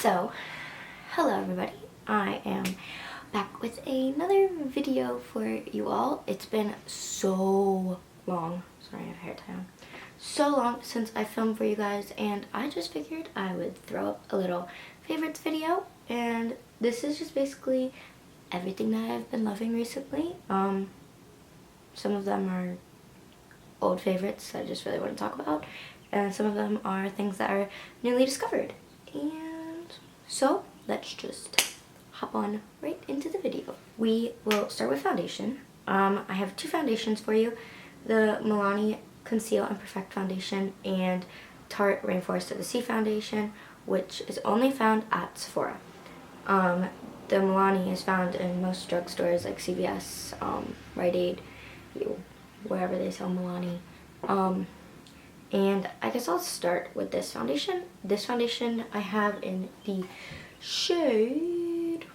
So, hello everybody, I am back with another video for you all. It's been so long, sorry I have hair tie on, so long since I filmed for you guys, and I just figured I would throw up a little favorites video, and this is just basically everything that I've been loving recently. Some of them are old favorites that I just really want to talk about, and some of them are things that are newly discovered. And so let's just hop on right into the video. We will start with foundation. I have two foundations for you, the Milani Conceal and Perfect Foundation and Tarte Rainforest of the Sea Foundation, which is only found at Sephora. The Milani is found in most drugstores like CVS, Rite Aid, wherever they sell Milani. And I guess I'll start with this foundation. This foundation I have in the shade,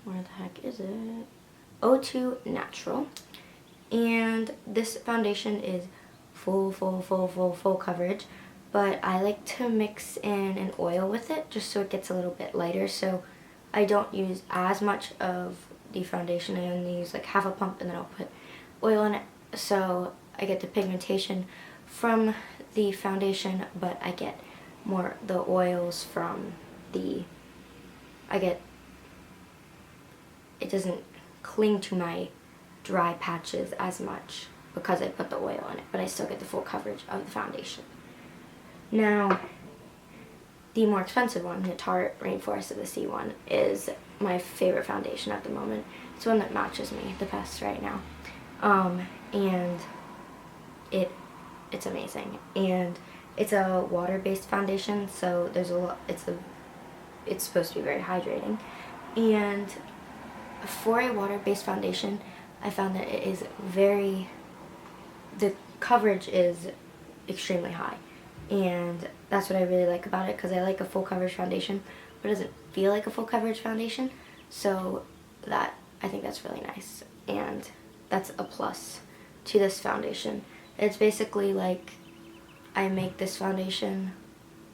where the heck is it? O2 Natural. And this foundation is full coverage, but I like to mix in an oil with it just so it gets a little bit lighter, so I don't use as much of the foundation. I only use like half a pump and then I'll put oil in it, so I get the pigmentation from the foundation, but I get more the oils from it doesn't cling to my dry patches as much because I put the oil in it, but I still get the full coverage of the foundation. Now, the more expensive one, the Tarte Rainforest of the Sea one, is my favorite foundation at the moment. It's the one that matches me the best right now. And it's amazing. And it's a water-based foundation, so there's a lot, it's supposed to be very hydrating. And for a water-based foundation, I found that it is the coverage is extremely high. And that's what I really like about it, because I like a full coverage foundation, but it doesn't feel like a full coverage foundation. So I think that's really nice. And that's a plus to this foundation. It's basically like I make this foundation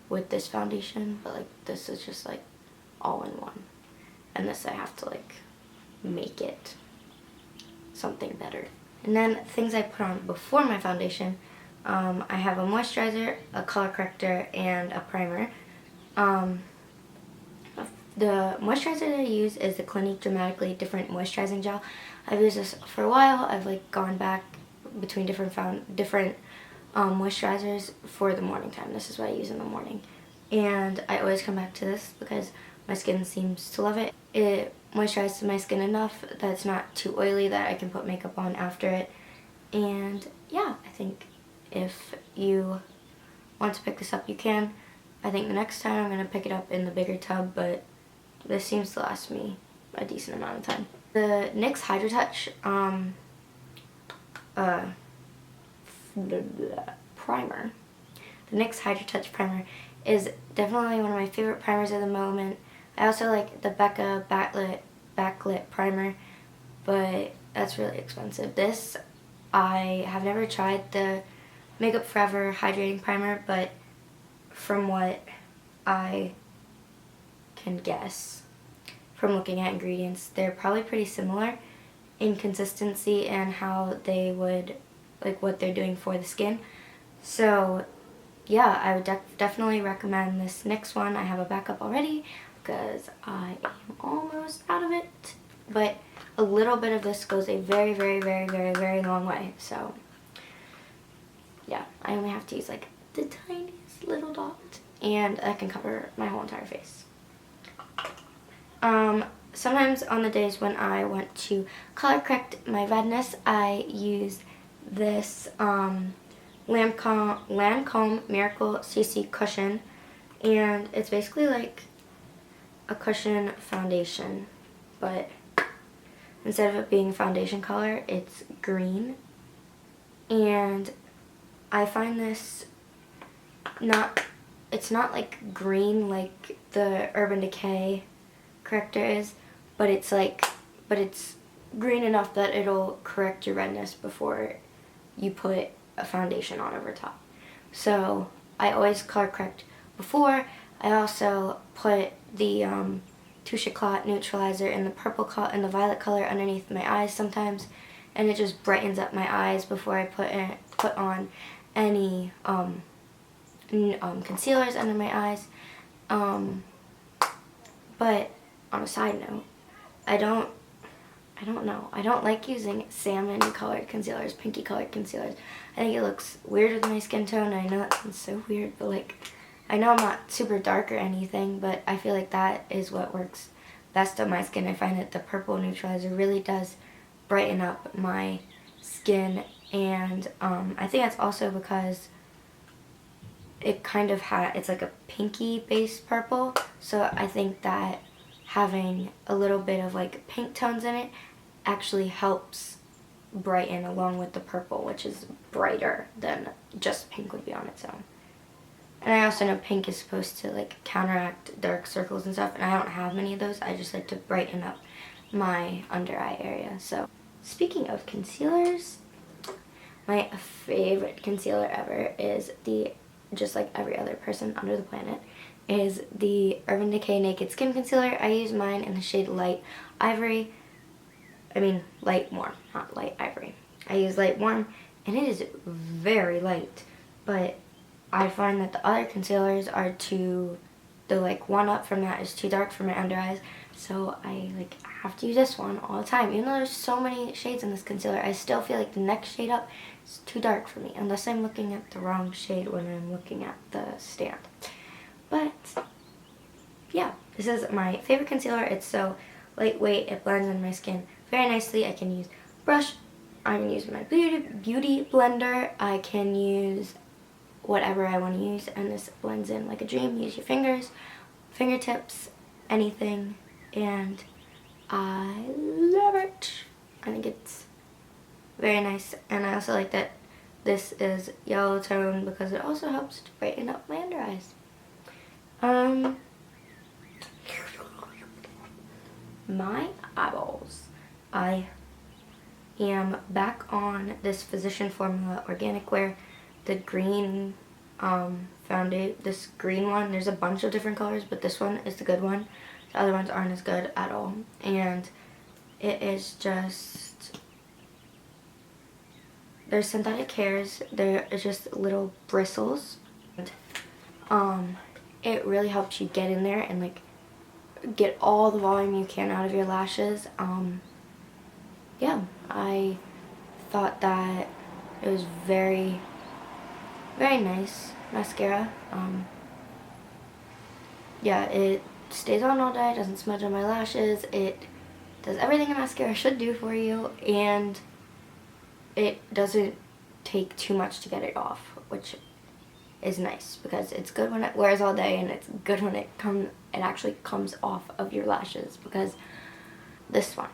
with this foundation, but like this is just like all in one. And this I have to like make it something better. And then things I put on before my foundation, I have a moisturizer, a color corrector, and a primer. The moisturizer that I use is the Clinique Dramatically Different Moisturizing Gel. I've used this for a while. I've like gone back between different moisturizers for the morning time. This is what I use in the morning. And I always come back to this because my skin seems to love it. It moisturizes my skin enough that it's not too oily that I can put makeup on after it. And yeah, I think if you want to pick this up, you can. I think the next time I'm going to pick it up in the bigger tub, but this seems to last me a decent amount of time. The NYX Hydro Touch primer. The NYX Hydro Touch primer is definitely one of my favorite primers at the moment. I also like the Becca Backlit primer, but that's really expensive. This, I have never tried the Makeup Forever Hydrating Primer, but from what I can guess from looking at ingredients, they're probably pretty similar in consistency and how they would, like what they're doing for the skin. So yeah, I would definitely recommend this next one. I have a backup already because I am almost out of it, but a little bit of this goes a very long way. So yeah, I only have to use like the tiniest little dot, and I can cover my whole entire face. Sometimes on the days when I want to color correct my redness, I use this Lancome Miracle CC Cushion, and it's basically like a cushion foundation, but instead of it being foundation color, it's green. And I find this it's not like green like the Urban Decay corrector is, but it's green enough that it'll correct your redness before you put a foundation on over top. So I always color correct before I also put the Touche Éclat neutralizer in the purple color and the violet color underneath my eyes sometimes, and it just brightens up my eyes before I put on any concealers under my eyes. But on a side note, I don't know. I don't like using salmon colored concealers, pinky colored concealers. I think it looks weird with my skin tone. I know that sounds so weird, but like, I know I'm not super dark or anything, but I feel like that is what works best on my skin. I find that the purple neutralizer really does brighten up my skin, and I think that's also because it kind of it's like a pinky based purple, so I think that having a little bit of like pink tones in it actually helps brighten along with the purple, which is brighter than just pink would be on its own. And I also know pink is supposed to like counteract dark circles and stuff, and I don't have many of those. I just like to brighten up my under eye area. So speaking of concealers, my favorite concealer ever is just like every other person under the planet, is the Urban Decay Naked Skin Concealer. I use mine in the shade Light Ivory. I mean Light Warm, not Light Ivory. I use Light Warm, and it is very light, but I find that the other concealers are the like one up from that is too dark for my under eyes, so I like have to use this one all the time. Even though there's so many shades in this concealer, I still feel like the next shade up is too dark for me, unless I'm looking at the wrong shade when I'm looking at the stand. But yeah, this is my favorite concealer. It's so lightweight, it blends in my skin very nicely. I can use brush, I'm going to use my beauty blender, I can use whatever I want to use, and this blends in like a dream. Use your fingers, fingertips, anything, and I love it. I think it's very nice, and I also like that this is yellow tone because it also helps to brighten up my under eyes. My eyeballs. I am back on this Physician Formula Organic Wear, the green this green one. There's a bunch of different colors, but this one is the good one. The other ones aren't as good at all, and it is just, there's synthetic hairs, there is just little bristles, and it really helps you get in there and like get all the volume you can out of your lashes. Yeah, I thought that it was very, very nice mascara. Yeah, it stays on all day, doesn't smudge on my lashes, it does everything a mascara should do for you, and it doesn't take too much to get it off, which is nice because it's good when it wears all day, and it's good when it actually comes off of your lashes. Because this one,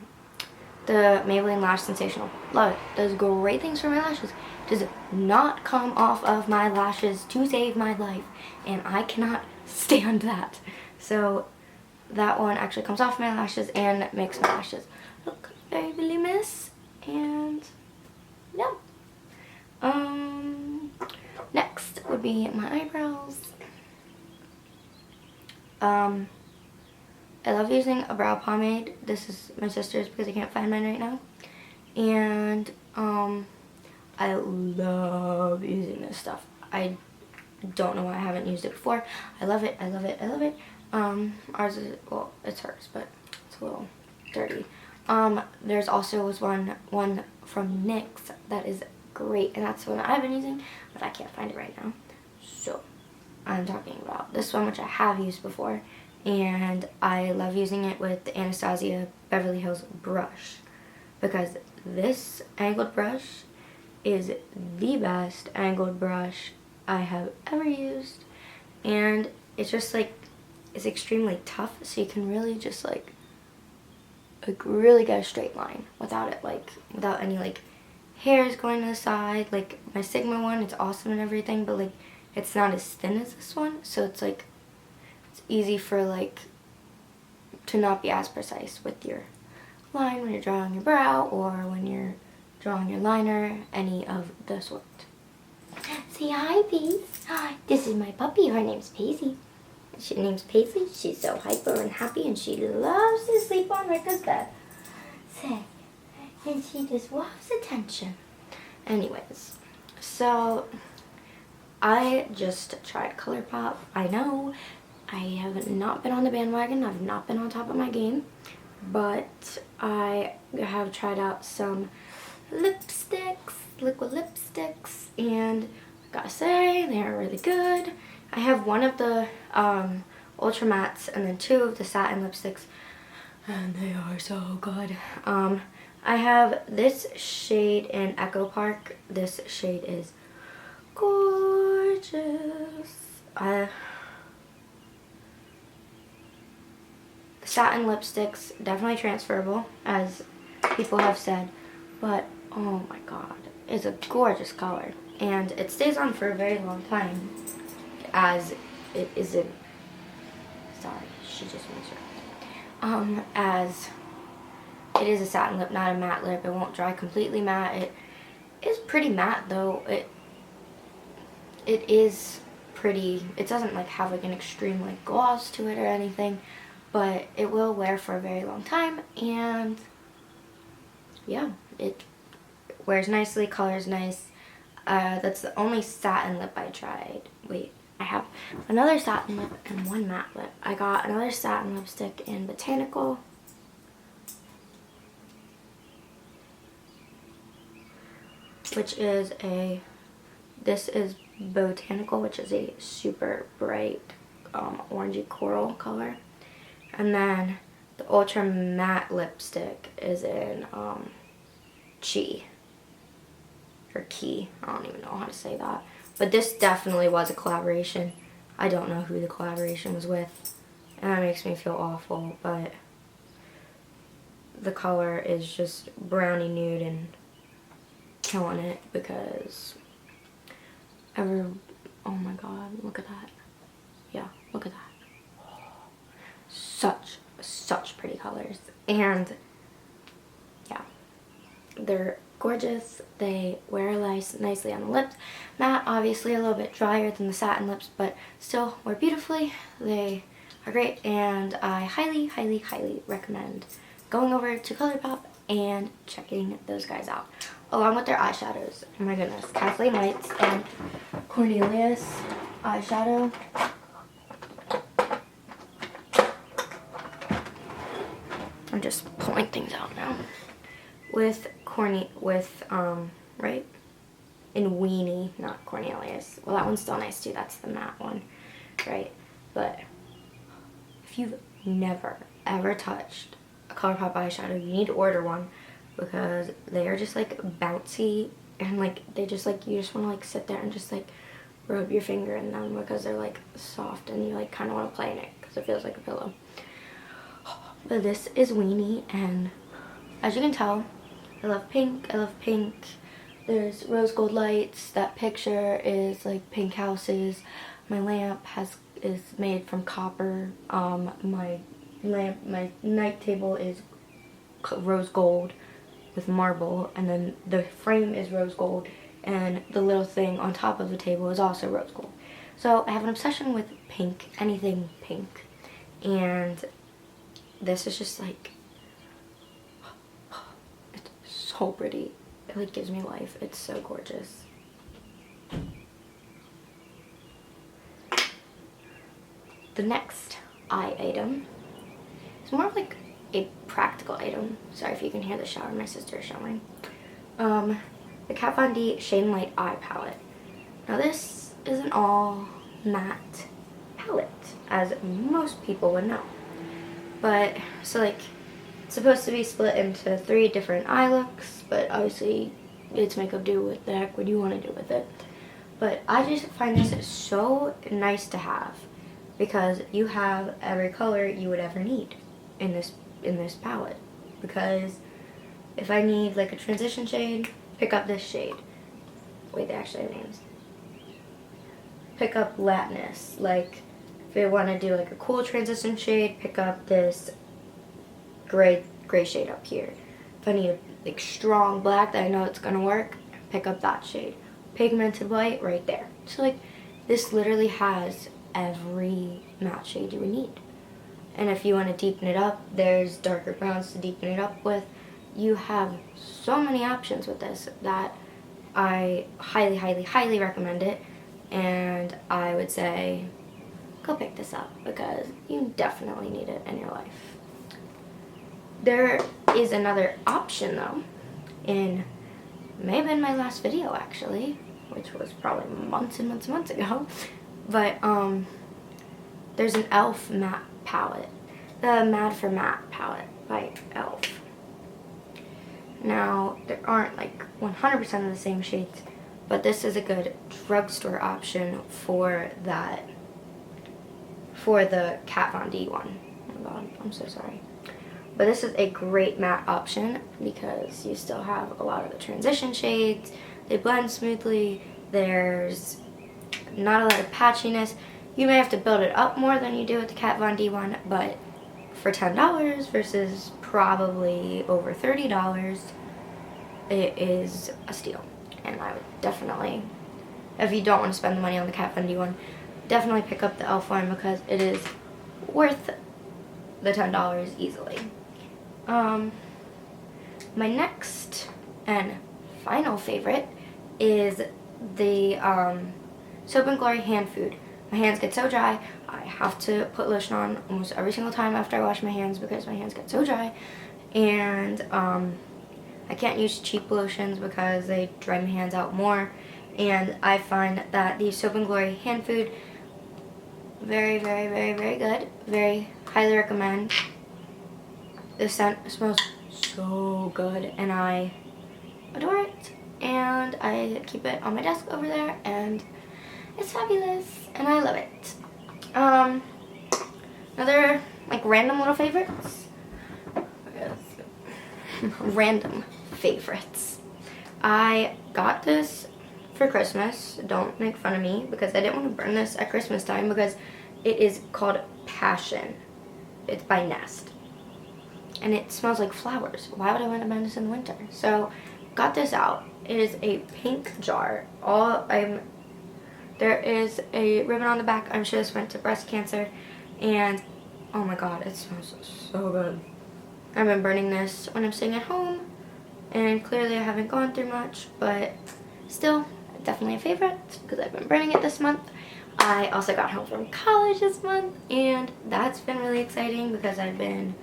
the Maybelline Lash Sensational, love it, does great things for my lashes, does not come off of my lashes to save my life, and I cannot stand that. So that one actually comes off my lashes and makes my lashes look very voluminous, and yeah. Next would be my eyebrows. I love using a brow pomade. This is my sister's because I can't find mine right now. And I love using this stuff. I don't know why I haven't used it before. I love it, I love it, I love it. Ours is, well, it's hers, but it's a little dirty. There's also one from NYX that is great, and that's the one I've been using, but I can't find it right now. So I'm talking about this one, which I have used before, and I love using it with the Anastasia Beverly Hills brush, because this angled brush is the best angled brush I have ever used, and it's just like, it's extremely tough, so you can really just like really get a straight line without it, like without any like hairs going to the side. Like my Sigma one, it's awesome and everything, but like it's not as thin as this one, so it's like, it's easy for like to not be as precise with your line when you're drawing your brow or when you're drawing your liner, any of the sort. Say hi, Pace. This is my puppy. Her name's Pacey. She name's Paisley. She's so hyper and happy, and she loves to sleep on Rika's bed. And she just loves attention. Anyways, so I just tried ColourPop. I know I have not been on the bandwagon. I've not been on top of my game. But I have tried out some lipsticks, liquid lipsticks, and I gotta say, they are really good. I have one of the Ultra Mattes and then two of the satin lipsticks, and they are so good. I have this shade in Echo Park. This shade is gorgeous. The satin lipsticks, definitely transferable, as people have said, but oh my god, it's a gorgeous color. And it stays on for a very long time, as it isn't, sorry, she just wants her, as it is a satin lip, not a matte lip. It won't dry completely matte. It is pretty matte though. It is pretty, it doesn't like have like an extreme like gloss to it or anything, but it will wear for a very long time, and yeah, it wears nicely, colors nice. That's the only satin lip I tried. Wait, I have another satin lip and one matte lip. I got another satin lipstick in Botanical. Which is this is Botanical, which is a super bright orangey coral color. And then the Ultra Matte lipstick is in Chi. Or Key. I don't even know how to say that. But this definitely was a collaboration. I don't know who the collaboration was with. And that makes me feel awful. But the color is just brownie nude and killing it because oh my god, look at that. Yeah, look at that. Such pretty colors, and yeah, they're gorgeous. They wear nicely on the lips. Matte, obviously a little bit drier than the satin lips, but still wear beautifully. They are great, and I highly recommend going over to ColourPop and checking those guys out, along with their eyeshadows. Oh my goodness, Kathleen Lights and Cornelius eyeshadow. I'm just pulling things out now. With right? In Weenie, not Cornelius. Well, that one's still nice too. That's the matte one, right? But if you've never ever touched a ColourPop eyeshadow, you need to order one, because they are just like bouncy, and like they just like, you just want to like sit there and just like rub your finger in them, because they're like soft and you like kind of want to play in it because it feels like a pillow. But this is Weenie, and as you can tell, I love pink. I love pink. There's rose gold lights. That picture is like pink houses. My lamp is made from copper. My night table is rose gold with marble, and then the frame is rose gold, and the little thing on top of the table is also rose gold. So I have an obsession with pink, anything pink, and this is just like, it's so pretty. It like gives me life. It's so gorgeous. The next eye item is more of like a practical item. Sorry if you can hear the shower. My sister is showering. The Kat Von D Shade and Light Eye Palette. Now this is an all matte palette, as most people would know. But, so like, it's supposed to be split into 3 different eye looks, but obviously it's makeup, do what the heck would you want to do with it. But I just find this so nice to have, because you have every color you would ever need in this palette. Because if I need like a transition shade, pick up this shade. Wait, they actually have names. Pick up Latinus. Like, if you want to do like a cool transition shade, pick up this gray shade up here. If I need a like strong black that I know it's gonna work, pick up that shade. Pigmented white right there. So like, this literally has every matte shade you would need. And if you want to deepen it up, there's darker browns to deepen it up with. You have so many options with this that I highly, highly, highly recommend it. And I would say go pick this up because you definitely need it in your life. There is another option though, maybe in my last video actually, which was probably months and months and months ago, but there's an e.l.f. matte palette, the Mad for Matte palette by e.l.f. Now, there aren't like 100% of the same shades, but this is a good drugstore option for that, for the Kat Von D one. Oh my god, I'm so sorry. But this is a great matte option because you still have a lot of the transition shades. They blend smoothly. There's not a lot of patchiness. You may have to build it up more than you do with the Kat Von D one, but for $10 versus probably over $30, it is a steal. And I would definitely, if you don't want to spend the money on the Kat Von D one, definitely pick up the e.l.f. one because it is worth the $10 easily. My next and final favorite is the Soap & Glory hand food. My hands get so dry, I have to put lotion on almost every single time after I wash my hands because my hands get so dry. And I can't use cheap lotions because they dry my hands out more. And I find that the Soap & Glory hand food, very, very, very, very good. Very highly recommend. The scent smells so good and I adore it. And I keep it on my desk over there and it's fabulous and I love it. Another like random little favorites. Random favorites. I got this for Christmas. Don't make fun of me because I didn't want to burn this at Christmas time because it is called Passion. It's by Nest. And it smells like flowers. Why would I want to burn this in the winter? So, got this out. It is a pink jar. There is a ribbon on the back. I'm sure this went to breast cancer. And, oh my god, it smells so good. I've been burning this when I'm staying at home. And clearly I haven't gone through much. But still, definitely a favorite because I've been burning it this month. I also got home from college this month. And that's been really exciting because I've been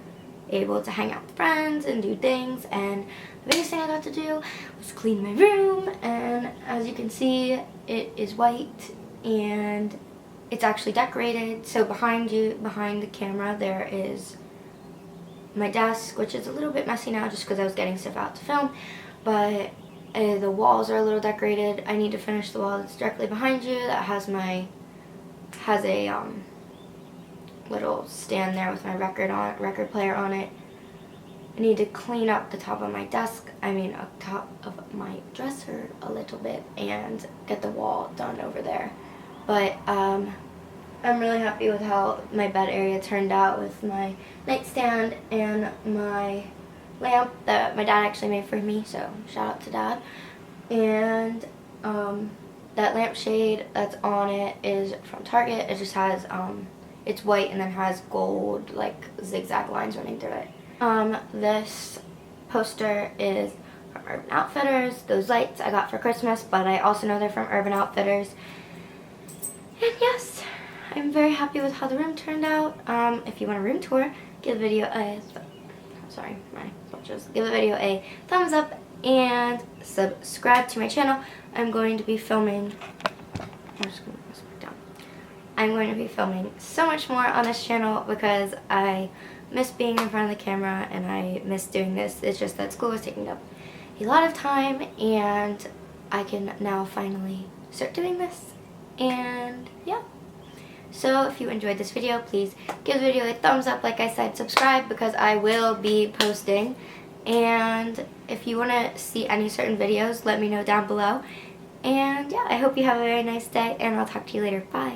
able to hang out with friends and do things, and the biggest thing I got to do was clean my room. And as you can see, it is white and it's actually decorated. So behind the camera, there is my desk, which is a little bit messy now just because I was getting stuff out to film, but the walls are a little decorated. I need to finish the wall that's directly behind you that has a little stand there with my record player on it. I need to clean up the top of my desk, up top of my dresser a little bit and get the wall done over there. But I'm really happy with how my bed area turned out with my nightstand and my lamp that my dad actually made for me, so shout out to Dad. And that lampshade that's on it is from Target. It just has it's white and then has gold like zigzag lines running through it. This poster is from Urban Outfitters. Those lights I got for Christmas, but I also know they're from Urban Outfitters. And yes, I'm very happy with how the room turned out. If you want a room tour, give the video a give the video a thumbs up and subscribe to my channel. I'm going to be filming so much more on this channel because I miss being in front of the camera and I miss doing this. It's just that school was taking up a lot of time and I can now finally start doing this. And yeah. So if you enjoyed this video, please give the video a thumbs up. Like I said, subscribe because I will be posting. And if you want to see any certain videos, let me know down below. And yeah, I hope you have a very nice day and I'll talk to you later. Bye.